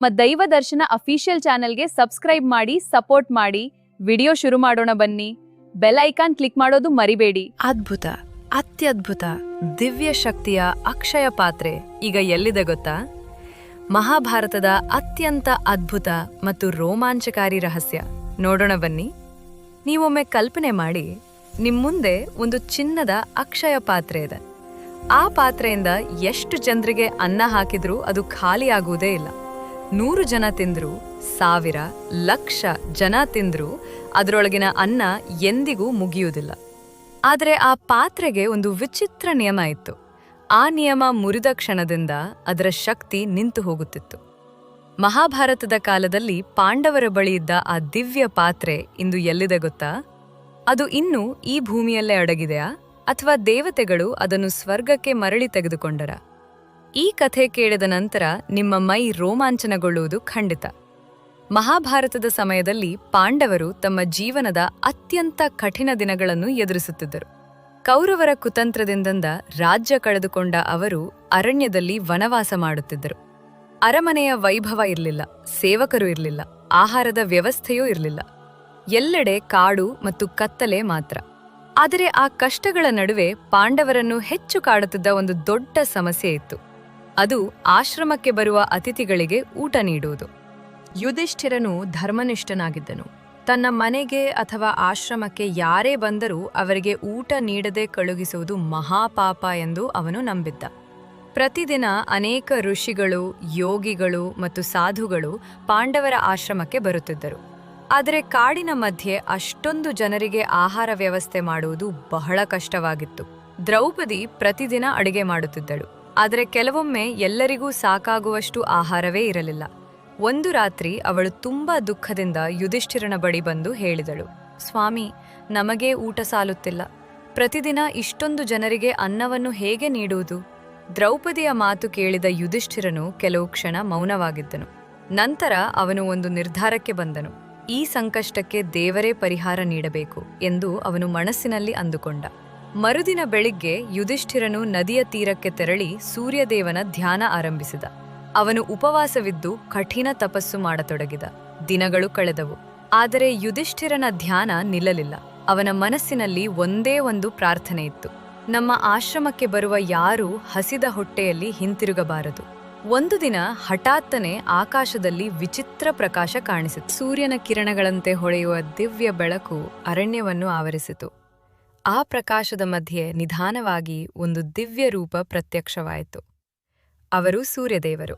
ದೈವ ದರ್ಶನ ಅಫಿಷಿಯಲ್ ಚಾನೆಲ್ಗೆ ಸಬ್ಸ್ಕ್ರೈಬ್ ಮಾಡಿ ಸಪೋರ್ಟ್ ಮಾಡಿ. ವಿಡಿಯೋ ಶುರು ಮಾಡೋಣ ಬನ್ನಿ. ಬೆಲ್ ಐಕಾನ್ ಕ್ಲಿಕ್ ಮಾಡೋದು ಮರಿಬೇಡಿ. ಅದ್ಭುತ, ಅತ್ಯದ್ಭುತ, ದಿವ್ಯ ಶಕ್ತಿಯ ಅಕ್ಷಯ ಪಾತ್ರೆ ಈಗ ಎಲ್ಲಿದೆ ಗೊತ್ತಾ? ಮಹಾಭಾರತದ ಅತ್ಯಂತ ಅದ್ಭುತ ಮತ್ತು ರೋಮಾಂಚಕಾರಿ ರಹಸ್ಯ ನೋಡೋಣ ಬನ್ನಿ. ನೀವೊಮ್ಮೆ ಕಲ್ಪನೆ ಮಾಡಿ, ನಿಮ್ಮುಂದೆ ಒಂದು ಚಿನ್ನದ ಅಕ್ಷಯ ಪಾತ್ರೆ ಇದೆ. ಆ ಪಾತ್ರೆಯಿಂದ ಎಷ್ಟು ಜನರಿಗೆ ಅನ್ನ ಹಾಕಿದ್ರೂ ಅದು ಖಾಲಿ ಆಗುವುದೇ ಇಲ್ಲ. 100 ಜನ ತಿಂದ್ರು, 1000, ಲಕ್ಷ ಜನ ತಿಂದ್ರು ಅದರೊಳಗಿನ ಅನ್ನ ಎಂದಿಗೂ ಮುಗಿಯುವುದಿಲ್ಲ. ಆದರೆ ಆ ಪಾತ್ರೆಗೆ ಒಂದು ವಿಚಿತ್ರ ನಿಯಮ ಇತ್ತು. ಆ ನಿಯಮ ಮುರಿದ ಕ್ಷಣದಿಂದ ಅದರ ಶಕ್ತಿ ನಿಂತು ಹೋಗುತ್ತಿತ್ತು. ಮಹಾಭಾರತದ ಕಾಲದಲ್ಲಿ ಪಾಂಡವರ ಬಳಿ ಇದ್ದ ಆ ದಿವ್ಯ ಪಾತ್ರೆ ಇಂದು ಎಲ್ಲಿದೆ ಗೊತ್ತಾ? ಅದು ಇನ್ನೂ ಈ ಭೂಮಿಯಲ್ಲೇ ಅಡಗಿದೆಯಾ, ಅಥವಾ ದೇವತೆಗಳು ಅದನ್ನು ಸ್ವರ್ಗಕ್ಕೆ ಮರಳಿ ತೆಗೆದುಕೊಂಡರ? ಈ ಕಥೆ ಕೇಳಿದ ನಂತರ ನಿಮ್ಮ ಮೈ ರೋಮಾಂಚನಗೊಳ್ಳುವುದು ಖಂಡಿತ. ಮಹಾಭಾರತದ ಸಮಯದಲ್ಲಿ ಪಾಂಡವರು ತಮ್ಮ ಜೀವನದ ಅತ್ಯಂತ ಕಠಿಣ ದಿನಗಳನ್ನು ಎದುರಿಸುತ್ತಿದ್ದರು. ಕೌರವರ ಕುತಂತ್ರದಿಂದ ರಾಜ್ಯ ಕಳೆದುಕೊಂಡ ಅವರು ಅರಣ್ಯದಲ್ಲಿ ವನವಾಸ ಮಾಡುತ್ತಿದ್ದರು. ಅರಮನೆಯ ವೈಭವ ಇರಲಿಲ್ಲ, ಸೇವಕರು ಇರಲಿಲ್ಲ, ಆಹಾರದ ವ್ಯವಸ್ಥೆಯೂ ಇರಲಿಲ್ಲ. ಎಲ್ಲೆಡೆ ಕಾಡು ಮತ್ತು ಕತ್ತಲೆ ಮಾತ್ರ. ಆದರೆ ಆ ಕಷ್ಟಗಳ ನಡುವೆ ಪಾಂಡವರನ್ನು ಹೆಚ್ಚು ಕಾಡುತ್ತಿದ್ದ ಒಂದು ದೊಡ್ಡ ಸಮಸ್ಯೆ ಇತ್ತು. ಅದು ಆಶ್ರಮಕ್ಕೆ ಬರುವ ಅತಿಥಿಗಳಿಗೆ ಊಟ ನೀಡುವುದು. ಯುಧಿಷ್ಠಿರನು ಧರ್ಮನಿಷ್ಠನಾಗಿದ್ದನು. ತನ್ನ ಮನೆಗೆ ಅಥವಾ ಆಶ್ರಮಕ್ಕೆ ಯಾರೇ ಬಂದರೂ ಅವರಿಗೆ ಊಟ ನೀಡದೆ ಕಳುಹಿಸುವುದು ಮಹಾಪಾಪ ಎಂದು ಅವನು ನಂಬಿದ್ದ. ಪ್ರತಿದಿನ ಅನೇಕ ಋಷಿಗಳು, ಯೋಗಿಗಳು ಮತ್ತು ಸಾಧುಗಳು ಪಾಂಡವರ ಆಶ್ರಮಕ್ಕೆ ಬರುತ್ತಿದ್ದರು. ಆದರೆ ಕಾಡಿನ ಮಧ್ಯೆ ಅಷ್ಟೊಂದು ಜನರಿಗೆ ಆಹಾರ ವ್ಯವಸ್ಥೆ ಮಾಡುವುದು ಬಹಳ ಕಷ್ಟವಾಗಿತ್ತು. ದ್ರೌಪದಿ ಪ್ರತಿದಿನ ಅಡಿಗೆ ಮಾಡುತ್ತಿದ್ದಳು. ಆದರೆ ಕೆಲವೊಮ್ಮೆ ಎಲ್ಲರಿಗೂ ಸಾಕಾಗುವಷ್ಟು ಆಹಾರವೇ ಇರಲಿಲ್ಲ. ಒಂದು ರಾತ್ರಿ ಅವಳು ತುಂಬಾ ದುಃಖದಿಂದ ಯುಧಿಷ್ಠಿರನ ಬಳಿ ಬಂದು ಹೇಳಿದಳು, ಸ್ವಾಮಿ, ನಮಗೇ ಊಟ ಸಾಲುತ್ತಿಲ್ಲ. ಪ್ರತಿದಿನ ಇಷ್ಟೊಂದು ಜನರಿಗೆ ಅನ್ನವನ್ನು ಹೇಗೆ ನೀಡುವುದು? ದ್ರೌಪದಿಯ ಮಾತು ಕೇಳಿದ ಯುಧಿಷ್ಠಿರನು ಕೆಲವು ಕ್ಷಣ ಮೌನವಾಗಿದ್ದನು. ನಂತರ ಅವನು ಒಂದು ನಿರ್ಧಾರಕ್ಕೆ ಬಂದನು. ಈ ಸಂಕಷ್ಟಕ್ಕೆ ದೇವರೇ ಪರಿಹಾರ ನೀಡಬೇಕು ಎಂದು ಅವನು ಮನಸ್ಸಿನಲ್ಲಿ ಅಂದುಕೊಂಡ. ಮರುದಿನ ಬೆಳಿಗ್ಗೆ ಯುಧಿಷ್ಠಿರನು ನದಿಯ ತೀರಕ್ಕೆ ತೆರಳಿ ಸೂರ್ಯದೇವನ ಧ್ಯಾನ ಆರಂಭಿಸಿದ. ಅವನು ಉಪವಾಸವಿದ್ದು ಕಠಿಣ ತಪಸ್ಸು ಮಾಡತೊಡಗಿದ. ದಿನಗಳು ಕಳೆದವು. ಆದರೆ ಯುಧಿಷ್ಠಿರನ ಧ್ಯಾನ ನಿಲ್ಲಲಿಲ್ಲ. ಅವನ ಮನಸ್ಸಿನಲ್ಲಿ ಒಂದೇ ಒಂದು ಪ್ರಾರ್ಥನೆ ಇತ್ತು. ನಮ್ಮ ಆಶ್ರಮಕ್ಕೆ ಬರುವ ಯಾರೂ ಹಸಿದ ಹೊಟ್ಟೆಯಲ್ಲಿ ಹಿಂತಿರುಗಬಾರದು. ಒಂದು ದಿನ ಹಠಾತ್ತನೆ ಆಕಾಶದಲ್ಲಿ ವಿಚಿತ್ರ ಪ್ರಕಾಶ ಕಾಣಿಸಿತು. ಸೂರ್ಯನ ಕಿರಣಗಳಂತೆ ಹೊಳೆಯುವ ದಿವ್ಯ ಬೆಳಕು ಅರಣ್ಯವನ್ನು ಆವರಿಸಿತು. ಆ ಪ್ರಕಾಶದ ಮಧ್ಯೆ ನಿಧಾನವಾಗಿ ಒಂದು ದಿವ್ಯ ರೂಪ ಪ್ರತ್ಯಕ್ಷವಾಯಿತು. ಅವರು ಸೂರ್ಯದೇವರು.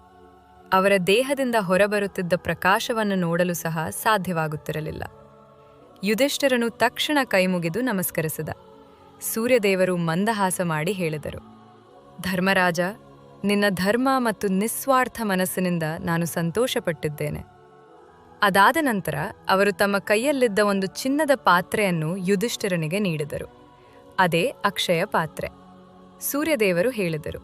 ಅವರ ದೇಹದಿಂದ ಹೊರಬರುತ್ತಿದ್ದ ಪ್ರಕಾಶವನ್ನು ನೋಡಲು ಸಹ ಸಾಧ್ಯವಾಗುತ್ತಿರಲಿಲ್ಲ. ಯುಧಿಷ್ಠಿರನು ತಕ್ಷಣ ಕೈಮುಗಿದು ನಮಸ್ಕರಿಸಿದ. ಸೂರ್ಯದೇವರು ಮಂದಹಾಸ ಮಾಡಿ ಹೇಳಿದರು, ಧರ್ಮರಾಜ, ನಿನ್ನ ಧರ್ಮ ಮತ್ತು ನಿಸ್ವಾರ್ಥ ಮನಸ್ಸಿನಿಂದ ನಾನು ಸಂತೋಷಪಟ್ಟಿದ್ದೇನೆ. ಅದಾದ ನಂತರ ಅವರು ತಮ್ಮ ಕೈಯಲ್ಲಿದ್ದ ಒಂದು ಚಿನ್ನದ ಪಾತ್ರೆಯನ್ನು ಯುಧಿಷ್ಠಿರನಿಗೆ ನೀಡಿದರು. ಅದೇ ಅಕ್ಷಯ ಪಾತ್ರೆ. ಸೂರ್ಯದೇವರು ಹೇಳಿದರು,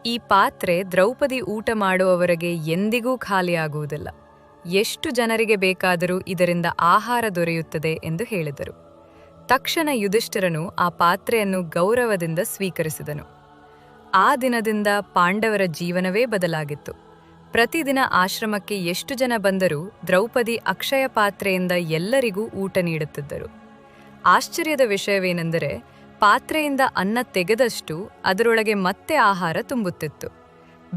ಈ ಪಾತ್ರೆ ದ್ರೌಪದಿ ಊಟ ಮಾಡುವವರೆಗೆ ಎಂದಿಗೂ ಖಾಲಿಯಾಗುವುದಿಲ್ಲ. ಎಷ್ಟು ಜನರಿಗೆ ಬೇಕಾದರೂ ಇದರಿಂದ ಆಹಾರ ದೊರೆಯುತ್ತದೆ ಎಂದು ಹೇಳಿದರು. ತಕ್ಷಣ ಯುಧಿಷ್ಠಿರನು ಆ ಪಾತ್ರೆಯನ್ನು ಗೌರವದಿಂದ ಸ್ವೀಕರಿಸಿದನು. ಆ ದಿನದಿಂದ ಪಾಂಡವರ ಜೀವನವೇ ಬದಲಾಗಿತ್ತು. ಪ್ರತಿದಿನ ಆಶ್ರಮಕ್ಕೆ ಎಷ್ಟು ಜನ ಬಂದರೂ ದ್ರೌಪದಿ ಅಕ್ಷಯ ಪಾತ್ರೆಯಿಂದ ಎಲ್ಲರಿಗೂ ಊಟ ನೀಡುತ್ತಿದ್ದರು. ಆಶ್ಚರ್ಯದ ವಿಷಯವೇನೆಂದರೆ, ಪಾತ್ರೆಯಿಂದ ಅನ್ನ ತೆಗೆದಷ್ಟು ಅದರೊಳಗೆ ಮತ್ತೆ ಆಹಾರ ತುಂಬುತ್ತಿತ್ತು.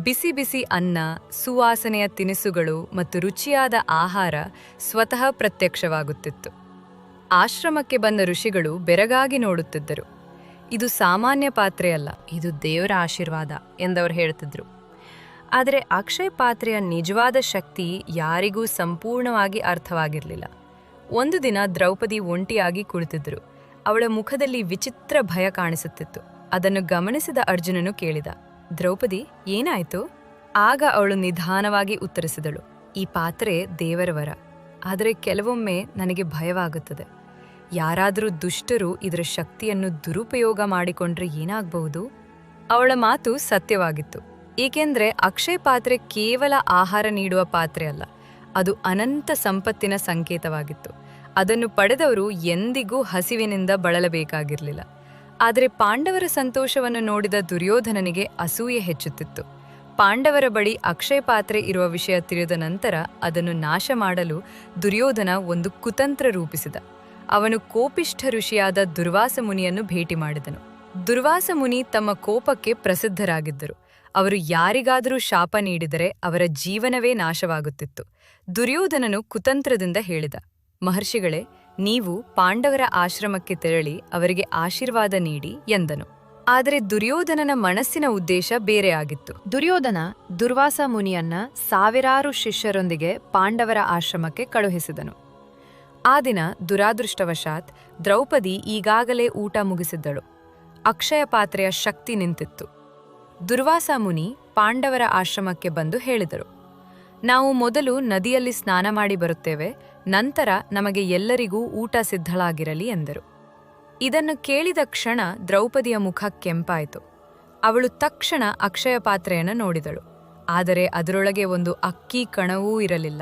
ಬಿಸಿ ಬಿಸಿ ಅನ್ನ, ಸುವಾಸನೆಯ ತಿನಿಸುಗಳು ಮತ್ತು ರುಚಿಯಾದ ಆಹಾರ ಸ್ವತಃ ಪ್ರತ್ಯಕ್ಷವಾಗುತ್ತಿತ್ತು. ಆಶ್ರಮಕ್ಕೆ ಬಂದ ಋಷಿಗಳು ಬೆರಗಾಗಿ ನೋಡುತ್ತಿದ್ದರು. ಇದು ಸಾಮಾನ್ಯ ಪಾತ್ರೆಯಲ್ಲ, ಇದು ದೇವರ ಆಶೀರ್ವಾದ ಎಂದವರು ಹೇಳುತ್ತಿದ್ದರು. ಆದರೆ ಅಕ್ಷಯ ಪಾತ್ರೆಯ ನಿಜವಾದ ಶಕ್ತಿ ಯಾರಿಗೂ ಸಂಪೂರ್ಣವಾಗಿ ಅರ್ಥವಾಗಿರಲಿಲ್ಲ. ಒಂದು ದಿನ ದ್ರೌಪದಿ ಒಂಟಿಯಾಗಿ ಕುಳಿತಿದ್ದರು. ಅವಳ ಮುಖದಲ್ಲಿ ವಿಚಿತ್ರ ಭಯ ಕಾಣಿಸುತ್ತಿತ್ತು. ಅದನ್ನು ಗಮನಿಸಿದ ಅರ್ಜುನನು ಕೇಳಿದ, ದ್ರೌಪದಿ, ಏನಾಯಿತು? ಆಗ ಅವಳು ನಿಧಾನವಾಗಿ ಉತ್ತರಿಸಿದಳು, ಈ ಪಾತ್ರೆ ದೇವರ ವರ. ಆದರೆ ಕೆಲವೊಮ್ಮೆ ನನಗೆ ಭಯವಾಗುತ್ತದೆ. ಯಾರಾದರೂ ದುಷ್ಟರು ಇದರ ಶಕ್ತಿಯನ್ನು ದುರುಪಯೋಗ ಮಾಡಿಕೊಂಡ್ರೆ ಏನಾಗಬಹುದು? ಅವಳ ಮಾತು ಸತ್ಯವಾಗಿತ್ತು. ಏಕೆಂದರೆ ಅಕ್ಷಯ ಪಾತ್ರೆ ಕೇವಲ ಆಹಾರ ನೀಡುವ ಪಾತ್ರೆ ಅಲ್ಲ, ಅದು ಅನಂತ ಸಂಪತ್ತಿನ ಸಂಕೇತವಾಗಿತ್ತು. ಅದನ್ನು ಪಡೆದವರು ಎಂದಿಗೂ ಹಸಿವಿನಿಂದ ಬಳಲಬೇಕಾಗಿರಲಿಲ್ಲ. ಆದರೆ ಪಾಂಡವರ ಸಂತೋಷವನ್ನು ನೋಡಿದ ದುರ್ಯೋಧನನಿಗೆ ಅಸೂಯೆ ಹೆಚ್ಚುತ್ತಿತ್ತು. ಪಾಂಡವರ ಬಳಿ ಅಕ್ಷಯ ಪಾತ್ರೆ ಇರುವ ವಿಷಯ ತಿಳಿದ ನಂತರ ಅದನ್ನು ನಾಶ ಮಾಡಲು ದುರ್ಯೋಧನ ಒಂದು ಕುತಂತ್ರ ರೂಪಿಸಿದ. ಅವನು ಕೋಪಿಷ್ಠ ಋಷಿಯಾದ ದುರ್ವಾಸ ಮುನಿಯನ್ನು ಭೇಟಿ ಮಾಡಿದನು. ದುರ್ವಾಸ ಮುನಿ ತಮ್ಮ ಕೋಪಕ್ಕೆ ಪ್ರಸಿದ್ಧರಾಗಿದ್ದರು. ಅವರು ಯಾರಿಗಾದರೂ ಶಾಪ ನೀಡಿದರೆ ಅವರ ಜೀವನವೇ ನಾಶವಾಗುತ್ತಿತ್ತು. ದುರ್ಯೋಧನನು ಕುತಂತ್ರದಿಂದ ಹೇಳಿದ, ಮಹರ್ಷಿಗಳೇ, ನೀವು ಪಾಂಡವರ ಆಶ್ರಮಕ್ಕೆ ತೆರಳಿ ಅವರಿಗೆ ಆಶೀರ್ವಾದ ನೀಡಿ ಎಂದನು. ಆದರೆ ದುರ್ಯೋಧನನ ಮನಸ್ಸಿನ ಉದ್ದೇಶ ಬೇರೆಯಾಗಿತ್ತು. ದುರ್ಯೋಧನ ದುರ್ವಾಸ ಮುನಿಯನ್ನ ಸಾವಿರಾರು ಶಿಷ್ಯರೊಂದಿಗೆ ಪಾಂಡವರ ಆಶ್ರಮಕ್ಕೆ ಕಳುಹಿಸಿದನು. ಆ ದಿನ ದುರಾದೃಷ್ಟವಶಾತ್ ದ್ರೌಪದಿ ಈಗಾಗಲೇ ಊಟ ಮುಗಿಸಿದ್ದಳು. ಅಕ್ಷಯ ಪಾತ್ರೆಯ ಶಕ್ತಿ ನಿಂತಿತ್ತು. ದುರ್ವಾಸ ಮುನಿ ಪಾಂಡವರ ಆಶ್ರಮಕ್ಕೆ ಬಂದು ಹೇಳಿದರು, ನಾವು ಮೊದಲು ನದಿಯಲ್ಲಿ ಸ್ನಾನ ಮಾಡಿ ಬರುತ್ತೇವೆ, ನಂತರ ನಮಗೆ ಎಲ್ಲರಿಗೂ ಊಟ ಸಿದ್ಧಳಾಗಿರಲಿ ಎಂದರು. ಇದನ್ನು ಕೇಳಿದ ಕ್ಷಣ ದ್ರೌಪದಿಯ ಮುಖ ಕೆಂಪಾಯಿತು. ಅವಳು ತಕ್ಷಣ ಅಕ್ಷಯ ಪಾತ್ರೆಯನ್ನು ನೋಡಿದಳು. ಆದರೆ ಅದರೊಳಗೆ ಒಂದು ಅಕ್ಕಿ ಕಣವೂ ಇರಲಿಲ್ಲ.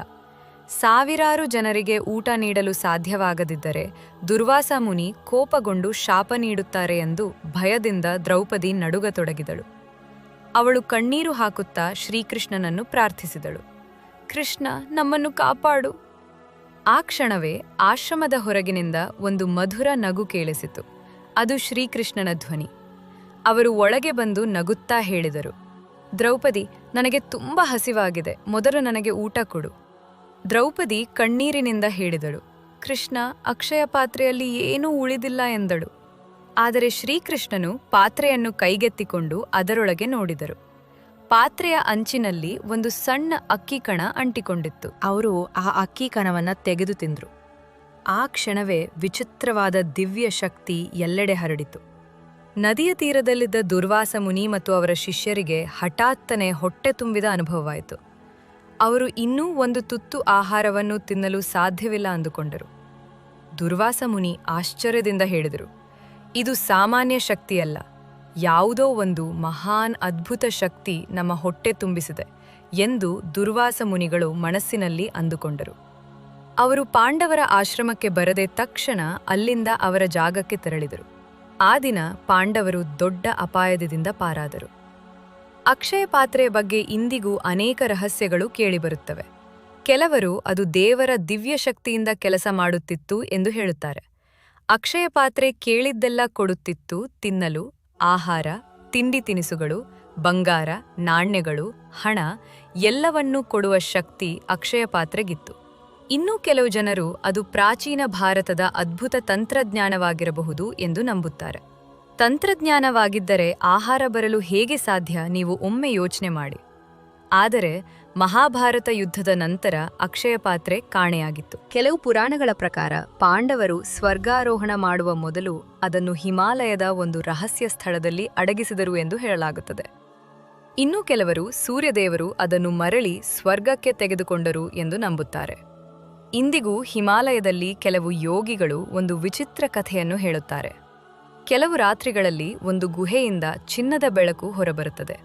ಸಾವಿರಾರು ಜನರಿಗೆ ಊಟ ನೀಡಲು ಸಾಧ್ಯವಾಗದಿದ್ದರೆ ದುರ್ವಾಸ ಮುನಿ ಕೋಪಗೊಂಡು ಶಾಪ ನೀಡುತ್ತಾರೆ ಎಂದು ಭಯದಿಂದ ದ್ರೌಪದಿ ನಡುಗತೊಡಗಿದಳು. ಅವಳು ಕಣ್ಣೀರು ಹಾಕುತ್ತಾ ಶ್ರೀಕೃಷ್ಣನನ್ನು ಪ್ರಾರ್ಥಿಸಿದಳು, ಕೃಷ್ಣ, ನಮ್ಮನ್ನು ಕಾಪಾಡು. ಆ ಕ್ಷಣವೇ ಆಶ್ರಮದ ಹೊರಗಿನಿಂದ ಒಂದು ಮಧುರ ನಗು ಕೇಳಿಸಿತು. ಅದು ಶ್ರೀಕೃಷ್ಣನ ಧ್ವನಿ. ಅವರು ಒಳಗೆ ಬಂದು ನಗುತ್ತಾ ಹೇಳಿದರು, ದ್ರೌಪದಿ, ನನಗೆ ತುಂಬ ಹಸಿವಾಗಿದೆ, ಮೊದಲು ನನಗೆ ಊಟ ಕೊಡು. ದ್ರೌಪದಿ ಕಣ್ಣೀರಿನಿಂದ ಹೇಳಿದಳು, ಕೃಷ್ಣ, ಅಕ್ಷಯ ಪಾತ್ರೆಯಲ್ಲಿ ಏನೂ ಉಳಿದಿಲ್ಲ ಎಂದಳು. ಆದರೆ ಶ್ರೀಕೃಷ್ಣನು ಪಾತ್ರೆಯನ್ನು ಕೈಗೆತ್ತಿಕೊಂಡು ಅದರೊಳಗೆ ನೋಡಿದರು. ಪಾತ್ರೆಯ ಅಂಚಿನಲ್ಲಿ ಒಂದು ಸಣ್ಣ ಅಕ್ಕಿ ಕಣ ಅಂಟಿಕೊಂಡಿತ್ತು. ಅವರು ಆ ಅಕ್ಕಿ ಕಣವನ್ನು ತೆಗೆದು ತಿಂದರು. ಆ ಕ್ಷಣವೇ ವಿಚಿತ್ರವಾದ ದಿವ್ಯ ಶಕ್ತಿ ಎಲ್ಲೆಡೆ ಹರಡಿತು. ನದಿಯ ತೀರದಲ್ಲಿದ್ದ ದುರ್ವಾಸ ಮುನಿ ಮತ್ತು ಅವರ ಶಿಷ್ಯರಿಗೆ ಹಠಾತ್ತನೆ ಹೊಟ್ಟೆ ತುಂಬಿದ ಅನುಭವವಾಯಿತು. ಅವರು ಇನ್ನೂ ಒಂದು ತುತ್ತು ಆಹಾರವನ್ನು ತಿನ್ನಲು ಸಾಧ್ಯವಿಲ್ಲ ಅಂದುಕೊಂಡರು. ದುರ್ವಾಸ ಮುನಿ ಆಶ್ಚರ್ಯದಿಂದ ಹೇಳಿದರು, ಇದು ಸಾಮಾನ್ಯ ಶಕ್ತಿಯಲ್ಲ, ಯಾವುದೋ ಒಂದು ಮಹಾನ್ ಅದ್ಭುತ ಶಕ್ತಿ ನಮ್ಮ ಹೊಟ್ಟೆ ತುಂಬಿಸಿದೆ ಎಂದು ದುರ್ವಾಸ ಮುನಿಗಳು ಮನಸ್ಸಿನಲ್ಲಿ ಅಂದುಕೊಂಡರು. ಅವರು ಪಾಂಡವರ ಆಶ್ರಮಕ್ಕೆ ಬರದೆ ತಕ್ಷಣ ಅಲ್ಲಿಂದ ಅವರ ಜಾಗಕ್ಕೆ ತೆರಳಿದರು. ಆ ದಿನ ಪಾಂಡವರು ದೊಡ್ಡ ಅಪಾಯದಿಂದ ಪಾರಾದರು. ಅಕ್ಷಯ ಪಾತ್ರೆಯ ಬಗ್ಗೆ ಇಂದಿಗೂ ಅನೇಕ ರಹಸ್ಯಗಳು ಕೇಳಿಬರುತ್ತವೆ. ಕೆಲವರು ಅದು ದೇವರ ದಿವ್ಯ ಶಕ್ತಿಯಿಂದ ಕೆಲಸ ಮಾಡುತ್ತಿತ್ತು ಎಂದು ಹೇಳುತ್ತಾರೆ. ಅಕ್ಷಯ ಪಾತ್ರೆ ಕೇಳಿದ್ದೆಲ್ಲ ಕೊಡುತ್ತಿತ್ತು, ತಿನ್ನಲು ಆಹಾರ, ತಿಂಡಿ ತಿನಿಸುಗಳು, ಬಂಗಾರ, ನಾಣ್ಯಗಳು, ಹಣ ಎಲ್ಲವನ್ನೂ ಕೊಡುವ ಶಕ್ತಿ ಅಕ್ಷಯ ಪಾತ್ರೆಗಿತ್ತು. ಇನ್ನೂ ಕೆಲವು ಜನರು ಅದು ಪ್ರಾಚೀನ ಭಾರತದ ಅದ್ಭುತ ತಂತ್ರಜ್ಞಾನವಾಗಿರಬಹುದು ಎಂದು ನಂಬುತ್ತಾರೆ. ತಂತ್ರಜ್ಞಾನವಾಗಿದ್ದರೆ ಆಹಾರ ಬರಲು ಹೇಗೆ ಸಾಧ್ಯ, ನೀವು ಒಮ್ಮೆ ಯೋಚನೆ ಮಾಡಿ. ಆದರೆ ಮಹಾಭಾರತ ಯುದ್ಧದ ನಂತರ ಅಕ್ಷಯ ಪಾತ್ರೆ ಕಾಣೆಯಾಗಿತ್ತು. ಕೆಲವು ಪುರಾಣಗಳ ಪ್ರಕಾರ ಪಾಂಡವರು ಸ್ವರ್ಗಾರೋಹಣ ಮಾಡುವ ಮೊದಲು ಅದನ್ನು ಹಿಮಾಲಯದ ಒಂದು ರಹಸ್ಯ ಸ್ಥಳದಲ್ಲಿ ಅಡಗಿಸಿದರು ಎಂದು ಹೇಳಲಾಗುತ್ತದೆ. ಇನ್ನೂ ಕೆಲವರು ಸೂರ್ಯದೇವರು ಅದನ್ನು ಮರಳಿ ಸ್ವರ್ಗಕ್ಕೆ ತೆಗೆದುಕೊಂಡರು ಎಂದು ನಂಬುತ್ತಾರೆ. ಇಂದಿಗೂ ಹಿಮಾಲಯದಲ್ಲಿ ಕೆಲವು ಯೋಗಿಗಳು ಒಂದು ವಿಚಿತ್ರ ಕಥೆಯನ್ನು ಹೇಳುತ್ತಾರೆ. ಕೆಲವು ರಾತ್ರಿಗಳಲ್ಲಿ ಒಂದು ಗುಹೆಯಿಂದ ಚಿನ್ನದ ಬೆಳಕು ಹೊರಬರುತ್ತದೆ.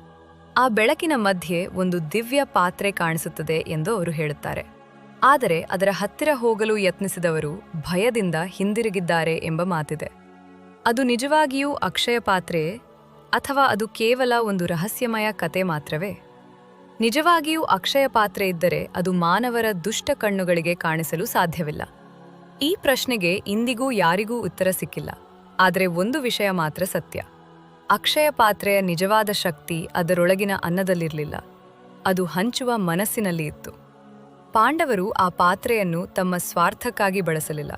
ಆ ಬೆಳಕಿನ ಮಧ್ಯೆ ಒಂದು ದಿವ್ಯ ಪಾತ್ರೆ ಕಾಣಿಸುತ್ತದೆ ಎಂದು ಅವರು ಹೇಳುತ್ತಾರೆ. ಆದರೆ ಅದರ ಹತ್ತಿರ ಹೋಗಲು ಯತ್ನಿಸಿದವರು ಭಯದಿಂದ ಹಿಂದಿರುಗಿದ್ದಾರೆ ಎಂಬ ಮಾತಿದೆ. ಅದು ನಿಜವಾಗಿಯೂ ಅಕ್ಷಯ ಪಾತ್ರೆಯೇ ಅಥವಾ ಅದು ಕೇವಲ ಒಂದು ರಹಸ್ಯಮಯ ಕತೆ ಮಾತ್ರವೇ? ನಿಜವಾಗಿಯೂ ಅಕ್ಷಯ ಪಾತ್ರೆ ಇದ್ದರೆ ಅದು ಮಾನವರ ದುಷ್ಟ ಕಣ್ಣುಗಳಿಗೆ ಕಾಣಿಸಲು ಸಾಧ್ಯವಿಲ್ಲ. ಈ ಪ್ರಶ್ನೆಗೆ ಇಂದಿಗೂ ಯಾರಿಗೂ ಉತ್ತರ ಸಿಕ್ಕಿಲ್ಲ. ಆದರೆ ಒಂದು ವಿಷಯ ಮಾತ್ರ ಸತ್ಯ, ಅಕ್ಷಯ ಪಾತ್ರೆಯ ನಿಜವಾದ ಶಕ್ತಿ ಅದರೊಳಗಿನ ಅನ್ನದಲ್ಲಿರಲಿಲ್ಲ, ಅದು ಹಂಚುವ ಮನಸ್ಸಿನಲ್ಲಿ ಇತ್ತು. ಪಾಂಡವರು ಆ ಪಾತ್ರೆಯನ್ನು ತಮ್ಮ ಸ್ವಾರ್ಥಕ್ಕಾಗಿ ಬಳಸಲಿಲ್ಲ,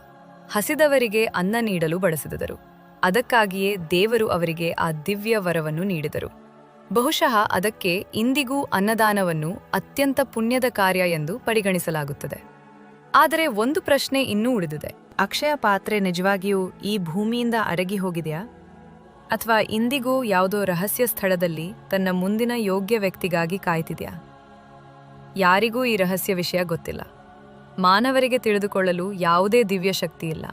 ಹಸಿದವರಿಗೆ ಅನ್ನ ನೀಡಲು ಬಳಸಿದರು. ಅದಕ್ಕಾಗಿಯೇ ದೇವರು ಅವರಿಗೆ ಆ ದಿವ್ಯ ವರವನ್ನು ನೀಡಿದರು. ಬಹುಶಃ ಅದಕ್ಕೆ ಇಂದಿಗೂ ಅನ್ನದಾನವನ್ನು ಅತ್ಯಂತ ಪುಣ್ಯದ ಕಾರ್ಯ ಎಂದು ಪರಿಗಣಿಸಲಾಗುತ್ತದೆ. ಆದರೆ ಒಂದು ಪ್ರಶ್ನೆ ಇನ್ನೂ ಉಳಿದಿದೆ, ಅಕ್ಷಯ ಪಾತ್ರೆ ನಿಜವಾಗಿಯೂ ಈ ಭೂಮಿಯಿಂದ ಅಡಗಿ ಹೋಗಿದೆಯಾ ಅಥವಾ ಇಂದಿಗೂ ಯಾವುದೋ ರಹಸ್ಯ ಸ್ಥಳದಲ್ಲಿ ತನ್ನ ಮುಂದಿನ ಯೋಗ್ಯ ವ್ಯಕ್ತಿಗಾಗಿ ಕಾಯ್ತಿದೆಯಾ? ಯಾರಿಗೂ ಈ ರಹಸ್ಯ ವಿಷಯ ಗೊತ್ತಿಲ್ಲ. ಮಾನವರಿಗೆ ತಿಳಿದುಕೊಳ್ಳಲು ಯಾವುದೇ ದಿವ್ಯ ಶಕ್ತಿ ಇಲ್ಲ.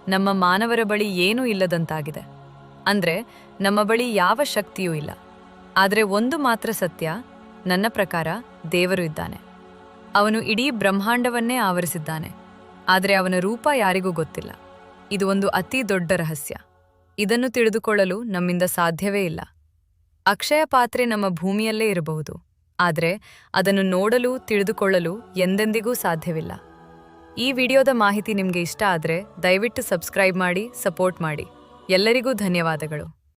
ನಮ್ಮ ಮಾನವರ ಬಳಿ ಏನೂ ಇಲ್ಲದಂತಾಗಿದೆ. ಅಂದ್ರೆ ನಮ್ಮ ಬಳಿ ಯಾವ ಶಕ್ತಿಯೂ ಇಲ್ಲ. ಆದರೆ ಒಂದು ಮಾತ್ರ ಸತ್ಯ, ನನ್ನ ಪ್ರಕಾರ ದೇವರು ಇದ್ದಾನೆ. ಅವನು ಇಡೀ ಬ್ರಹ್ಮಾಂಡವನ್ನೇ ಆವರಿಸಿದ್ದಾನೆ. ಆದರೆ ಅವನ ರೂಪ ಯಾರಿಗೂ ಗೊತ್ತಿಲ್ಲ. ಇದು ಒಂದು ಅತಿ ದೊಡ್ಡ ರಹಸ್ಯ. ಇದನ್ನು ತಿಳಿದುಕೊಳ್ಳಲು ನಮ್ಮಿಂದ ಸಾಧ್ಯವೇ ಇಲ್ಲ. ಅಕ್ಷಯ ಪಾತ್ರೆ ನಮ್ಮ ಭೂಮಿಯಲ್ಲೇ ಇರಬಹುದು, ಆದರೆ ಅದನ್ನು ನೋಡಲು ತಿಳಿದುಕೊಳ್ಳಲು ಎಂದೆಂದಿಗೂ ಸಾಧ್ಯವಿಲ್ಲ. ಈ ವಿಡಿಯೋದ ಮಾಹಿತಿ ನಿಮಗೆ ಇಷ್ಟ ಆದರೆ ದಯವಿಟ್ಟು ಸಬ್ಸ್ಕ್ರೈಬ್ ಮಾಡಿ, ಸಪೋರ್ಟ್ ಮಾಡಿ. ಎಲ್ಲರಿಗೂ ಧನ್ಯವಾದಗಳು.